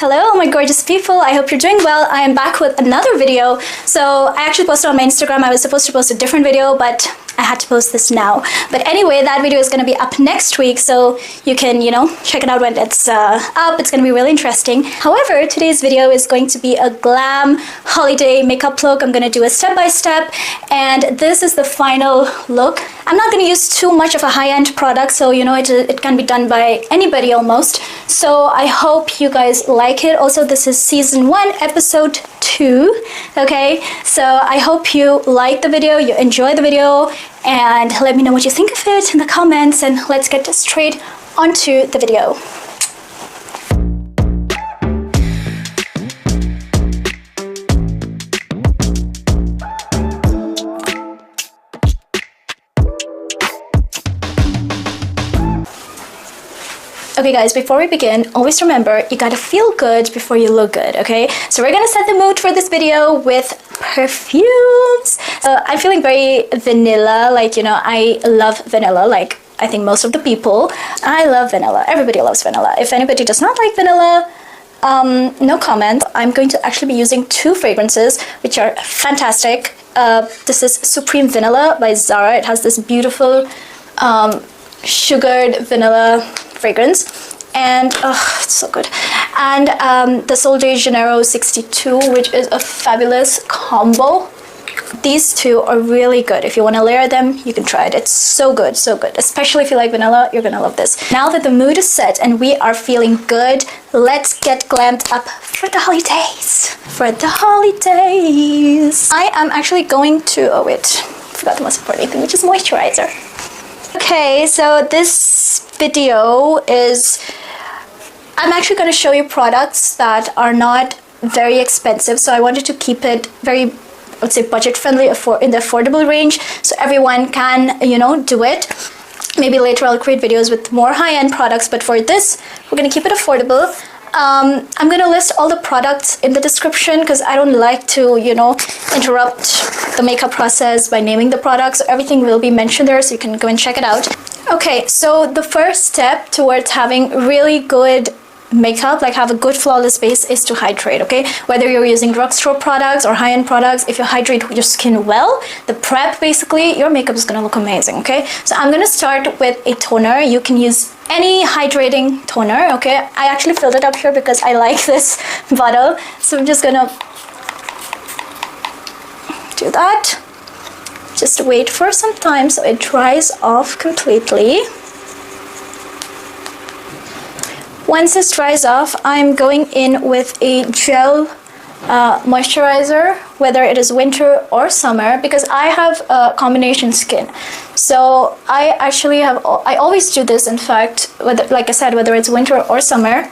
Hello my gorgeous people, I hope you're doing well. I am back with another video. So I actually posted on my Instagram. I was supposed to post a different video, but I had to post this now. But anyway, that video is going to be up next week, so you can, check it out when it's up. It's going to be really interesting. However, today's video is going to be a glam holiday makeup look. I'm going to do a step-by-step, and this is the final look. I'm not going to use too much of a high-end product, so it can be done by anybody almost. So I hope you guys like it. Also, this is season 1, episode 2. Okay, so I hope you like the video, you enjoy the video, and let me know what you think of it in the comments, and let's get straight onto the video. Okay guys, before we begin, always remember, you gotta feel good before you look good, okay? So we're gonna set the mood for this video with perfumes. I'm feeling very vanilla, I love vanilla, I think most of the people. I love vanilla, everybody loves vanilla. If anybody does not like vanilla, no comment. I'm going to actually be using 2 fragrances, which are fantastic. This is Supreme Vanilla by Zara. It has this beautiful sugared vanilla fragrance, and it's so good. And the Sol de Janeiro 62, which is a fabulous combo. These 2 are really good. If you want to layer them, you can try it. It's so good, so good. Especially if you like vanilla, you're gonna love this. Now that the mood is set and we are feeling good, let's get glammed up for the holidays. For the holidays. I am actually going to, oh wait, forgot the most important thing, which is moisturizer. Okay, so this video is, I'm actually going to show you products that are not very expensive, so I wanted to keep it very, I would say, budget friendly, in the affordable range, so everyone can, do it. Maybe later I'll create videos with more high-end products, but for this, we're going to keep it affordable. I'm going to list all the products in the description because I don't like to, interrupt the makeup process by naming the products. So everything will be mentioned there, so you can go and check it out. Okay, so the first step towards having really good makeup, have a good flawless base, is to hydrate, okay? Whether you're using drugstore products or high-end products, if you hydrate your skin well, the prep, basically, your makeup is going to look amazing, okay? So I'm going to start with a toner. You can use any hydrating toner, okay? I actually filled it up here because I like this bottle, so I'm just gonna do that. Just wait for some time so it dries off completely. Once this dries off, I'm going in with a gel moisturizer, whether it is winter or summer, because I have a combination skin. So I actually I always do this, in fact, like I said, whether it's winter or summer,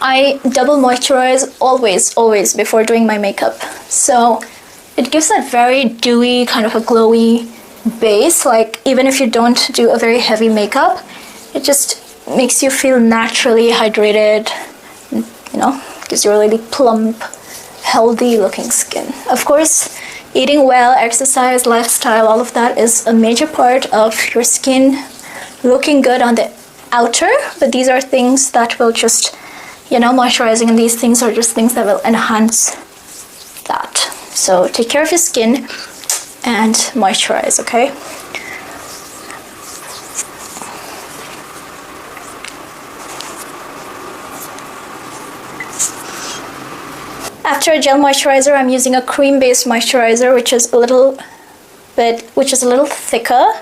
I double moisturize always before doing my makeup. So it gives that very dewy, kind of a glowy base, even if you don't do a very heavy makeup, it just makes you feel naturally hydrated, gives you a really plump, healthy looking skin. Of course, eating well, exercise, lifestyle, all of that is a major part of your skin looking good on the outer, but these are things that will just, moisturizing, and these things are just things that will enhance that. So take care of your skin and moisturize, okay? After a gel moisturizer, I'm using a cream-based moisturizer, which is a little thicker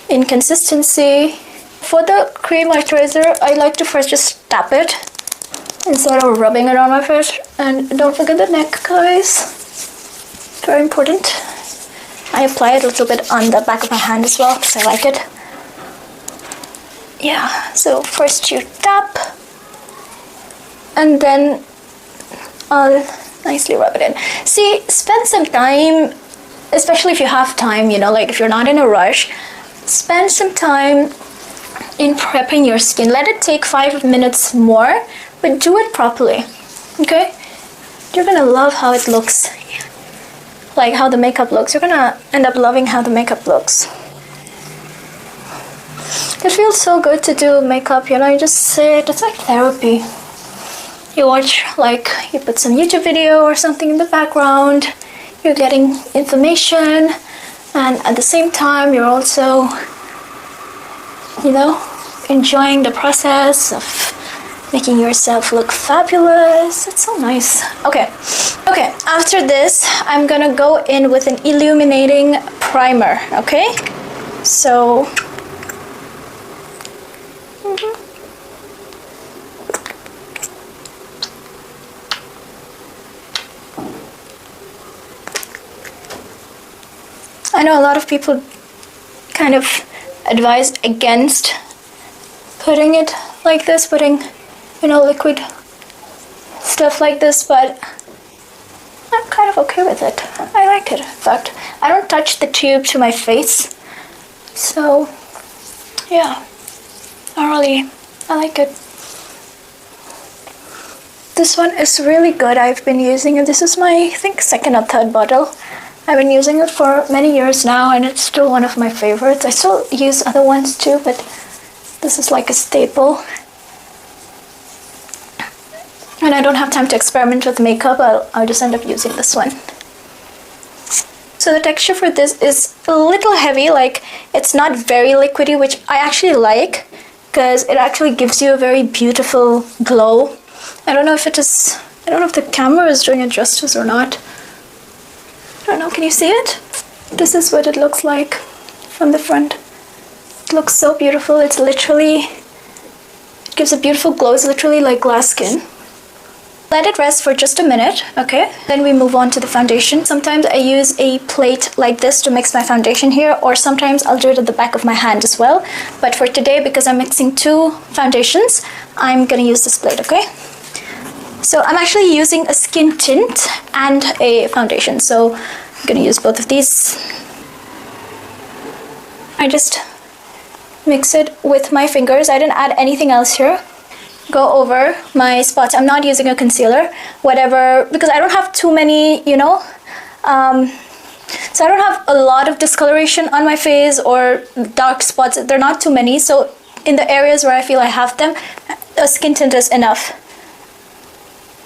in consistency. For the cream moisturizer, I like to first just tap it instead of rubbing it on my face. And don't forget the neck, guys. Very important. I apply it a little bit on the back of my hand as well because I like it. Yeah, so first you tap, and then I'll nicely rub it in. See, spend some time, especially if you have time, if you're not in a rush, spend some time in prepping your skin. Let it take 5 minutes more, but do it properly, okay? You're gonna love how it looks, how the makeup looks. You're gonna end up loving how the makeup looks. It feels so good to do makeup, you know, you just sit, it's like therapy. You watch, like, you put some YouTube video or something in the background, you're getting information, and at the same time, you're also, you know, enjoying the process of making yourself look fabulous. It's so nice. Okay, after this, I'm gonna go in with an illuminating primer, okay? So, I know a lot of people kind of advise against putting it like this, putting, you know, liquid stuff like this, but I'm kind of okay with it. I like it. In fact, I don't touch the tube to my face, so yeah, I like it. This one is really good. I've been using it. This is my, I think, second or third bottle. I've been using it for many years now, and it's still one of my favorites. I still use other ones too, but this is like a staple. When I don't have time to experiment with makeup, I'll just end up using this one. So the texture for this is a little heavy, like it's not very liquidy, which I actually like because it actually gives you a very beautiful glow. I don't know if the camera is doing it justice or not. I don't know, can you see it? This is what it looks like from the front. It looks so beautiful. It's literally, it gives a beautiful glow. It's literally like glass skin. Let it rest for just a minute, okay? Then we move on to the foundation. Sometimes I use a plate like this to mix my foundation here, or sometimes I'll do it at the back of my hand as well. But for today, because I'm mixing two foundations, I'm gonna use this plate, okay? So I'm actually using a skin tint and a foundation, so I'm gonna use both of these. I just mix it with my fingers. I didn't add anything else here. Go over my spots. I'm not using a concealer, whatever, because I don't have too many, you know, so I don't have a lot of discoloration on my face or dark spots. They're not too many, so in the areas where I feel I have them, a skin tint is enough.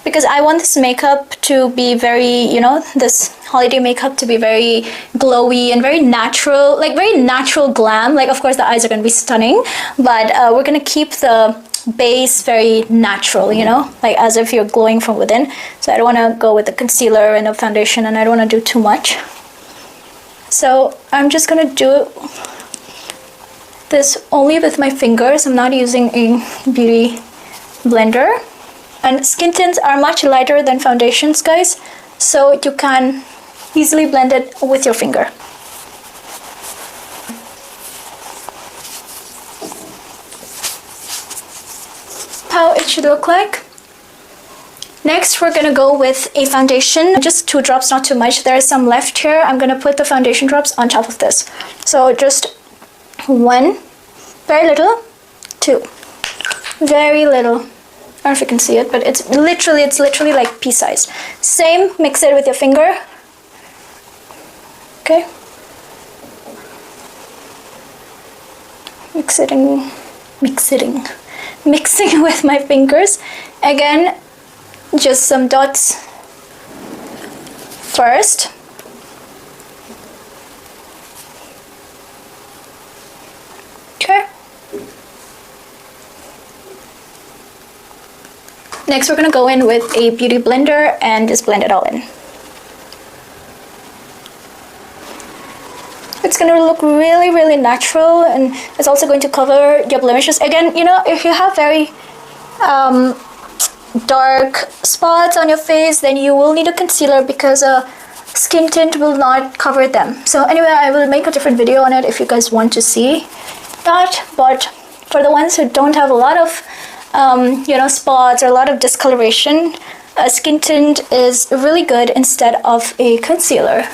Because I want this makeup to be very, you know, this holiday makeup to be very glowy and very natural, like very natural glam. Like, of course, the eyes are going to be stunning, but we're going to keep the base very natural, you know, like as if you're glowing from within. So I don't want to go with the concealer and a foundation, and I don't want to do too much. So I'm just going to do this only with my fingers. I'm not using a beauty blender. And skin tints are much lighter than foundations, guys, so you can easily blend it with your finger. How it should look like. Next, we're gonna go with a foundation, just 2 drops, not too much. There is some left here. I'm gonna put the foundation drops on top of this. So just 1, very little, 2, very little. I don't know if you can see it, but it's literally like pea size. Same, mix it with your finger. Okay. Mixing with my fingers. Again, just some dots first. Okay. Next, we're gonna go in with a beauty blender and just blend it all in. It's gonna look really, really natural, and it's also going to cover your blemishes. Again, you know, if you have very dark spots on your face, then you will need a concealer because a skin tint will not cover them. So anyway, I will make a different video on it if you guys want to see that. But for the ones who don't have a lot of you know, spots or a lot of discoloration, a skin tint is really good instead of a concealer.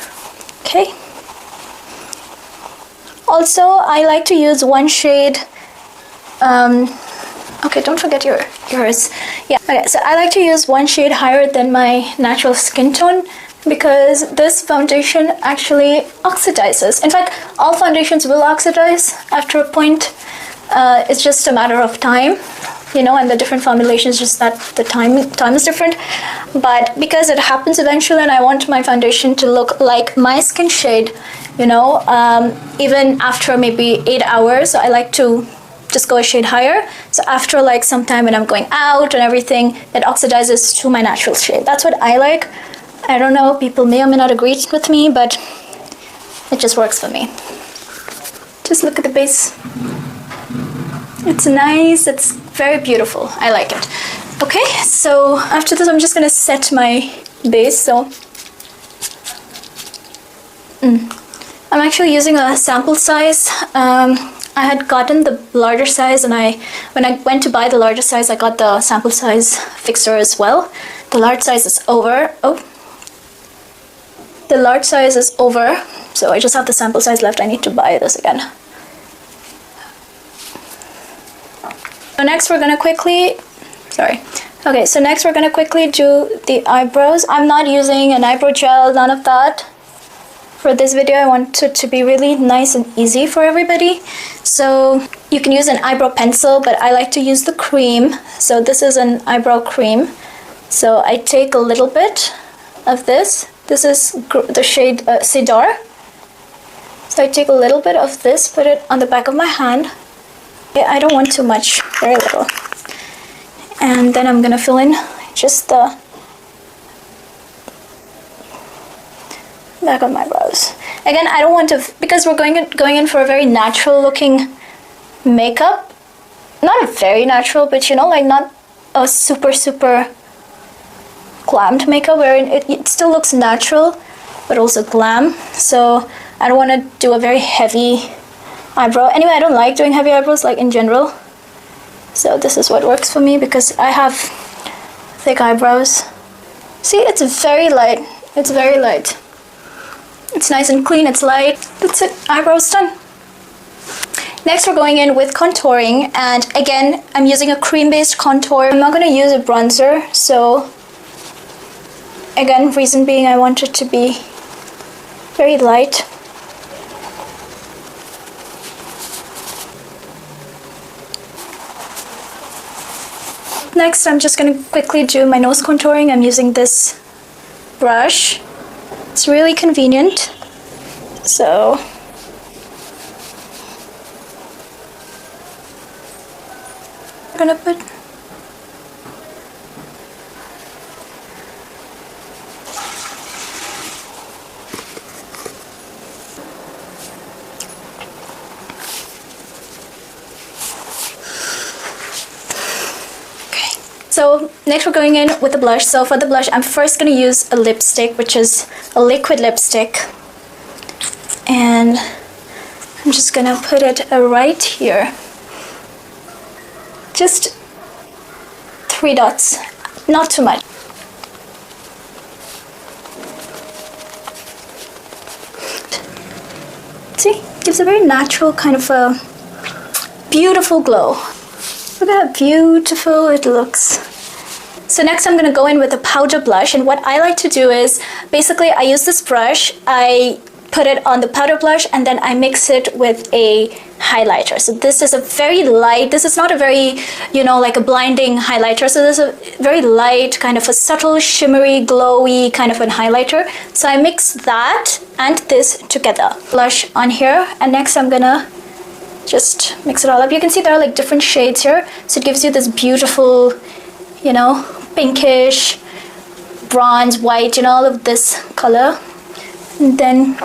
Okay. Also, I like to use one shade. Okay, don't forget yours. Yeah. Okay, so I like to use one shade higher than my natural skin tone because this foundation actually oxidizes. In fact, all foundations will oxidize after a point. It's just a matter of time, you know, and the different formulations, just that the time is different. But because it happens eventually, and I want my foundation to look like my skin shade, you know, even after maybe 8 hours, so I like to just go a shade higher. So after like some time when I'm going out and everything, it oxidizes to my natural shade. That's what I like. I don't know, people may or may not agree with me, but it just works for me. Just look at the base. It's nice, it's very beautiful. I like it. Okay, so after this I'm just gonna set my base. So I'm actually using a sample size. I had gotten the larger size, and when I went to buy the larger size, I got the sample size fixer as well. The large size is over. Oh, the large size is over, so I just have the sample size left. I need to buy this again. So next we're gonna quickly, so next we're gonna quickly do the eyebrows. I'm not using an eyebrow gel, none of that. For this video, I want it to be really nice and easy for everybody. So you can use an eyebrow pencil, but I like to use the cream. So this is an eyebrow cream. So I take a little bit of this. This is the shade Cedar. So I take a little bit of this, put it on the back of my hand. Yeah, I don't want too much, very little. And then I'm gonna fill in just the back of my brows. Again, I don't want to, because we're going in for a very natural looking makeup. Not a very natural, but you know, like not a super glammed makeup, where it still looks natural but also glam. So I don't want to do a very heavy eyebrow. Anyway, I don't like doing heavy eyebrows like in general. So this is what works for me because I have thick eyebrows. See, it's very light. It's very light. It's nice and clean, it's light. That's it, eyebrows done. Next we're going in with contouring, and again, I'm using a cream-based contour. I'm not going to use a bronzer, so again, reason being I want it to be very light. Next, I'm just going to quickly do my nose contouring. I'm using this brush. It's really convenient. So I'm gonna put So next we're going in with the blush. So for the blush, I'm first going to use a lipstick, which is a liquid lipstick. And I'm just going to put it right here. Just 3 dots, not too much. See, gives a very natural kind of a beautiful glow. Look at how beautiful it looks. So next I'm going to go in with a powder blush, and what I like to do is basically I use this brush, I put it on the powder blush, and then I mix it with a highlighter. So this is a very light, this is not a very, you know, like a blinding highlighter. So this is a very light, kind of a subtle, shimmery, glowy kind of a highlighter. So I mix that and this together. Blush on here, and next I'm gonna just mix it all up. You can see there are like different shades here, so it gives you this beautiful, you know, pinkish, bronze, white, you know, all of this color. And then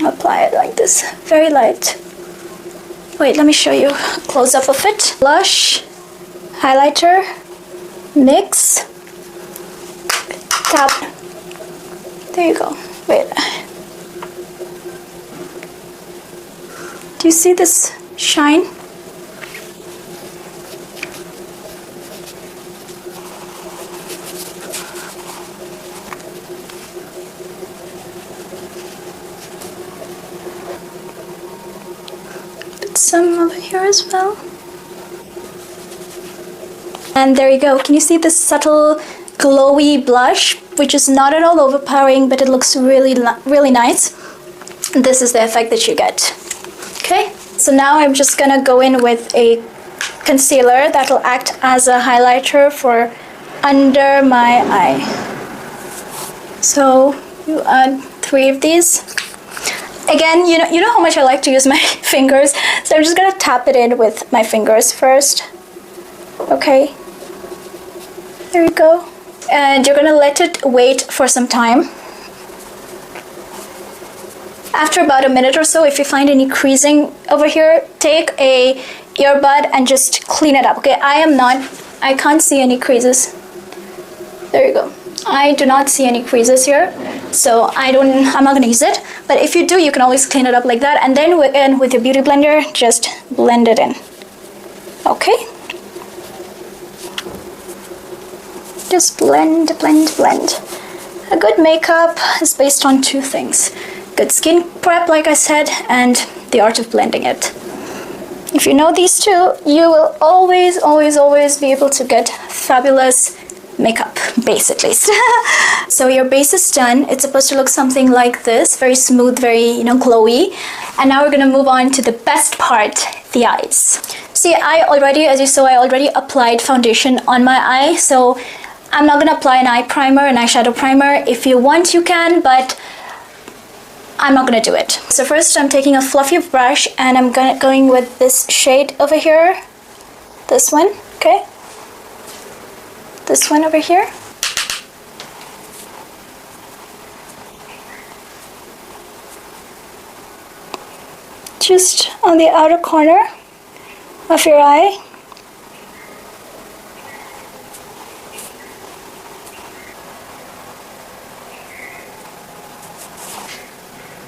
apply it like this, very light. Wait, let me show you a close-up of it. Blush, highlighter, mix, tap. There you go. Wait. Do you see this shine? Put some over here as well. And there you go. Can you see this subtle glowy blush, which is not at all overpowering, but it looks really, really nice. This is the effect that you get. Okay, So now I'm just gonna go in with a concealer that will act as a highlighter for under my eye. So you add 3 of these. Again, you know how much I like to use my fingers, so I'm just gonna tap it in with my fingers first. Okay, there we go. And you're gonna let it wait for some time. After about a minute or so, if you find any creasing over here, take a earbud and just clean it up. Okay, I can't see any creases. There you go. I do not see any creases here, so I'm not gonna use it. But if you do, you can always clean it up like that, and then with your beauty blender, just blend it in. Okay. Just blend, blend, blend. A good makeup is based on 2 things. Good skin prep, like I said, and the art of blending it. If you know these 2, you will always, always, always be able to get fabulous makeup, base at least. So your base is done. It's supposed to look something like this, very smooth, very, glowy. And now we're gonna move on to the best part, the eyes. See, as you saw, I already applied foundation on my eye, so I'm not gonna apply an eye primer, an eyeshadow primer. If you want, you can, but I'm not gonna do it. So first I'm taking a fluffy brush and I'm going with this shade over here. This one, okay? This one over here. Just on the outer corner of your eye.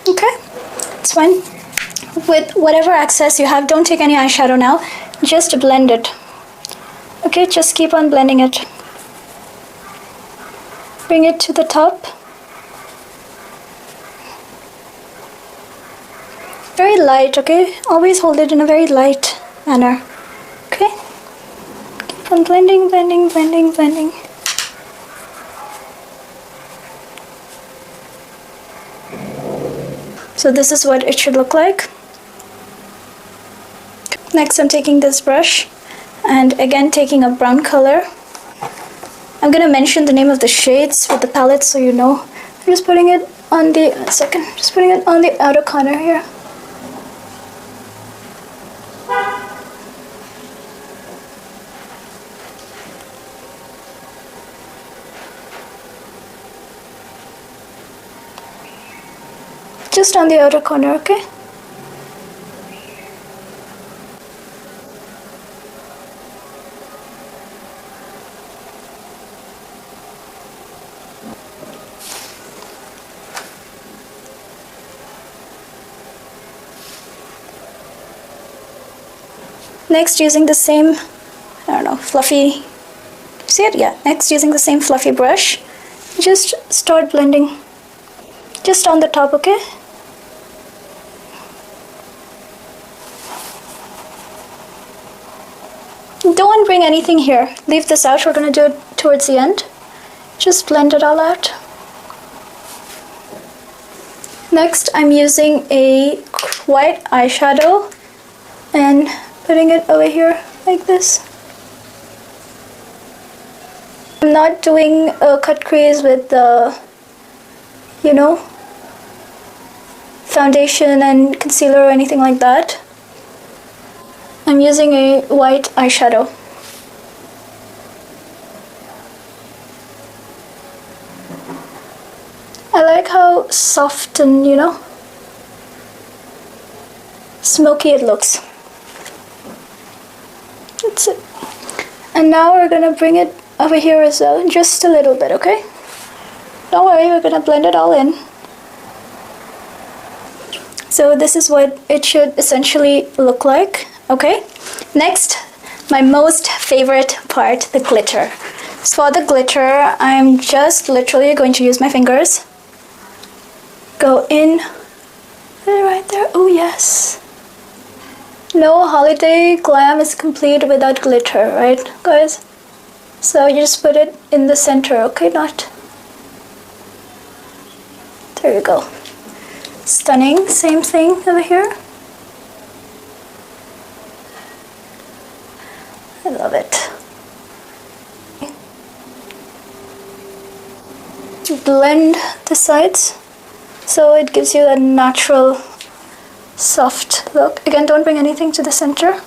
Okay, it's fine. With whatever excess you have, don't take any eyeshadow now, just blend it. Okay, just keep on blending it. Bring it to the top. Very light, okay? Always hold it in a very light manner. Okay? Keep on blending, blending, blending, blending. So this is what it should look like. Next I'm taking this brush and again taking a brown color. I'm gonna mention the name of the shades with the palette so you know. I'm just putting it on the outer corner here. Just on the outer corner, okay? Next, using the same, fluffy, see it? Yeah, next using the same fluffy brush, just start blending. Just on the top, okay? Don't bring anything here. Leave this out. We're going to do it towards the end. Just blend it all out. Next, I'm using a white eyeshadow and putting it over here like this. I'm not doing a cut crease with the, foundation and concealer or anything like that. I'm using a white eyeshadow. I like how soft and, smoky it looks. That's it. And now we're gonna bring it over here as well, just a little bit, okay? Don't worry, we're gonna blend it all in. So this is what it should essentially look like. Okay, next, my most favorite part, the glitter. So for the glitter, I'm just literally going to use my fingers. Go in, right there, oh yes. No holiday glam is complete without glitter, right guys? So you just put it in the center, okay, there you go. Stunning, same thing over here. just blend the sides so it gives you a natural soft look. Again, don't bring anything to the center.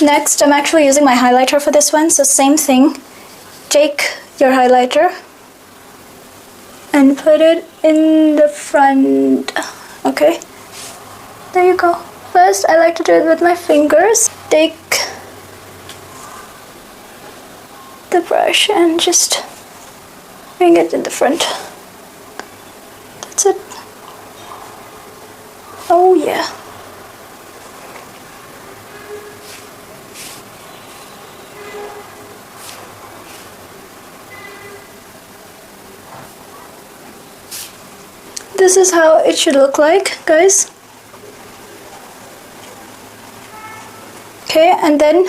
Next, I'm actually using my highlighter for this one, so same thing. Take your highlighter and put it in the front. Okay, there you go. First, I like to do it with my fingers. Take the brush and just bring it in the front. That's it. Oh yeah. This is how it should look like, guys. Okay, and then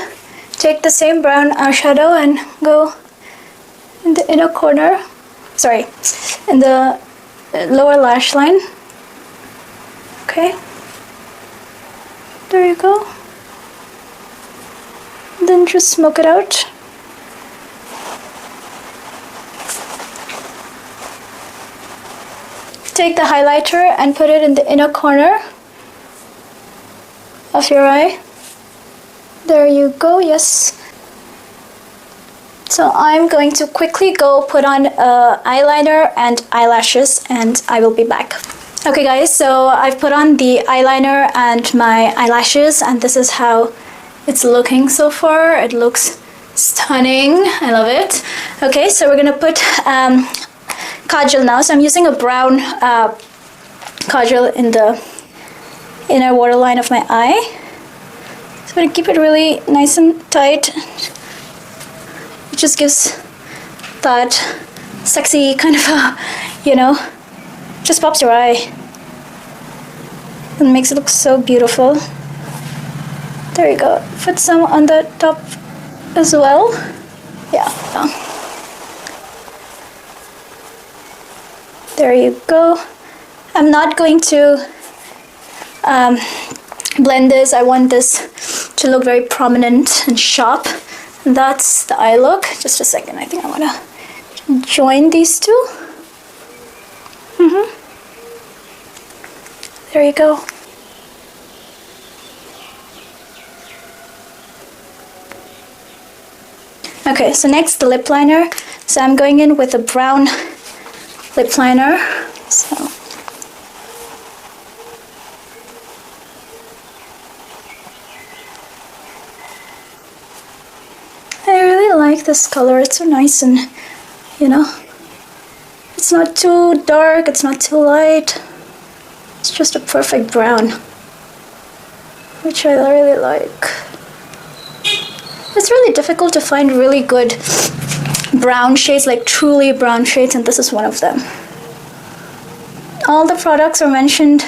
take the same brown eyeshadow and go in the inner corner, sorry, in the lower lash line. Okay, there you go. Then just smoke it out. Take the highlighter and put it in the inner corner of your eye. There you go, yes. So I'm going to quickly go put on eyeliner and eyelashes and I will be back. Okay guys, so I've put on the eyeliner and my eyelashes and this is how it's looking so far. It looks stunning, I love it. Okay, so we're gonna put kajal now. So I'm using a brown kajal in the inner waterline of my eye. So I'm going to keep it really nice and tight. It just gives that sexy kind of a, you know, just pops your eye and makes it look so beautiful. There you go. Put some on the top as well. Yeah. There you go. I'm not going to blend this. I want this to look very prominent and sharp. And that's the eye look. Just a second. I think I want to join these two. There you go. Okay, so next the lip liner. So I'm going in with a brown lip liner. So I really like this color. It's so nice and, you know, it's not too dark, it's not too light. It's just a perfect brown, which I really like. It's really difficult to find really good brown shades, like truly brown shades, and this is one of them. All the products are mentioned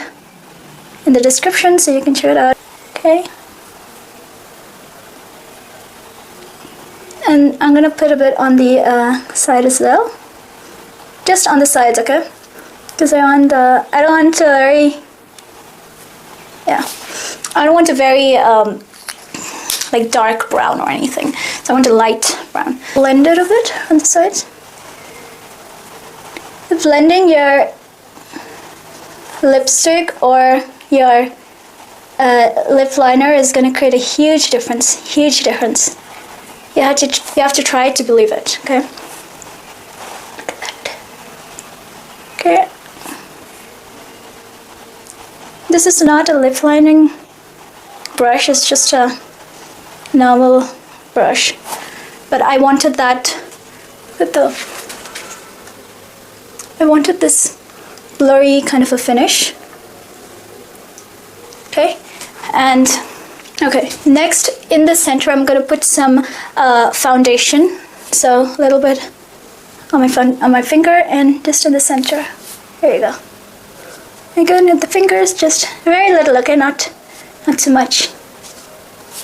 in the description, so you can check it out. Okay. And I'm gonna put a bit on the side as well. Just on the sides, okay? Because I don't want a very, yeah, I don't want a very like dark brown or anything. So I want a light brown. Blend it a bit on the sides. Blending your lipstick or your lip liner is going to create a huge difference. Huge difference. You have to try it to believe it. Okay. Okay. This is not a lip lining brush. It's just a normal brush, but I wanted that with the, I wanted this blurry kind of a finish. Okay, and okay, next in the center I'm gonna put some foundation, so a little bit on my finger and just in the center. There you go. I'm going with the fingers, just very little, okay, not too much.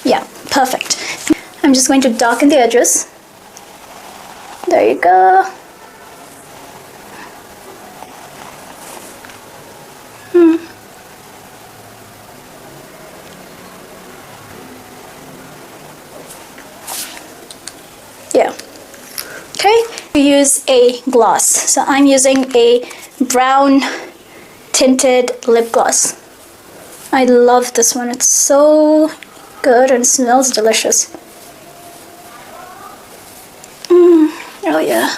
Yeah, perfect. I'm just going to darken the edges. There you go. a gloss. So I'm using a brown tinted lip gloss. I love this one. It's so good and smells delicious. Oh yeah.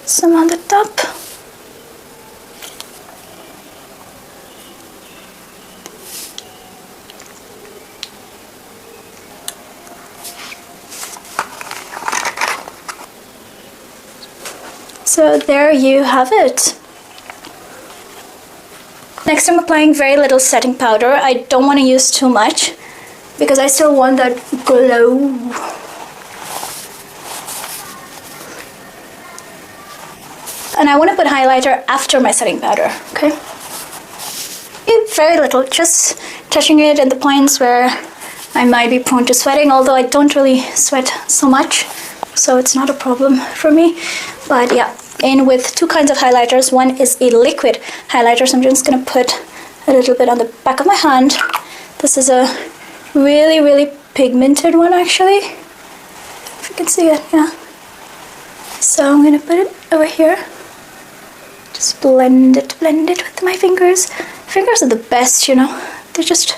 Some on the top. So there you have it. Next, I'm applying very little setting powder. I don't want to use too much because I still want that glow. And I want to put highlighter after my setting powder, okay? Very little, just touching it in the points where I might be prone to sweating, although I don't really sweat so much, so it's not a problem for me. But yeah, in with two kinds of highlighters. One is a liquid highlighter, so I'm just gonna put a little bit on the back of my hand. This is a really, really pigmented one actually, if you can see it, yeah. So I'm gonna put it over here. Just blend it with my fingers. Fingers are the best, you know. They just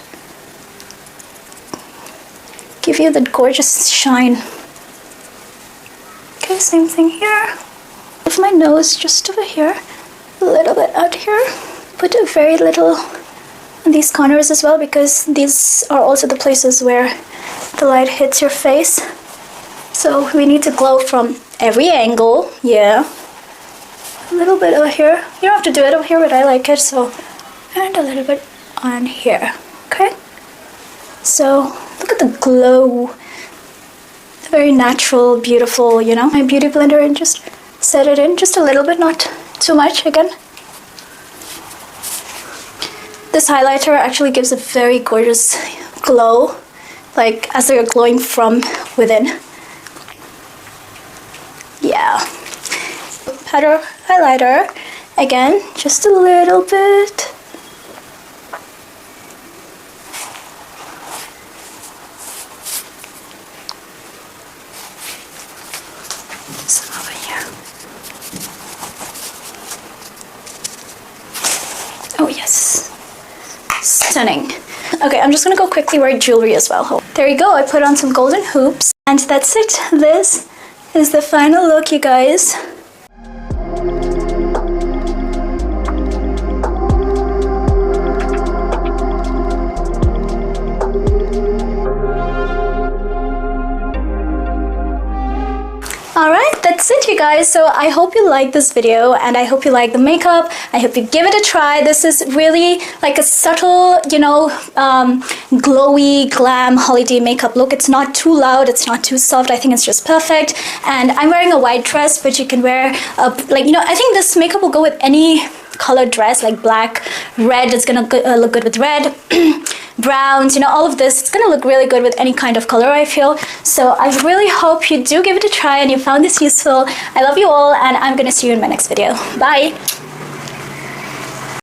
give you that gorgeous shine. Okay, same thing here. With my nose just over here, a little bit out here. Put a very little on these corners as well, because these are also the places where the light hits your face. So we need to glow from every angle, yeah. A little bit over here. You don't have to do it over here, but I like it, so. And a little bit on here, okay? So look at the glow. Very natural, beautiful, you know. My beauty blender, and just set it in just a little bit, not too much again. This highlighter actually gives a very gorgeous glow, like as they're glowing from within. Yeah. Powder highlighter, again, just a little bit. Some over here. Oh yes, stunning. Okay, I'm just gonna go quickly wear jewelry as well. There you go, I put on some golden hoops, and that's it. This is the final look, you guys. Alright, that's it you guys. So I hope you liked this video, and I hope you like the makeup. I hope you give it a try. This is really like a subtle, you know, glowy, glam, holiday makeup look. It's not too loud, it's not too soft. I think it's just perfect. And I'm wearing a white dress, but you can wear, like, you know, I think this makeup will go with any colored dress, like black, red. It's gonna look good with red. Browns, you know, all of this, it's gonna look really good with any kind of color, I feel. So I really hope you do give it a try and you found this useful. I love you all, and I'm gonna see you in my next video. Bye.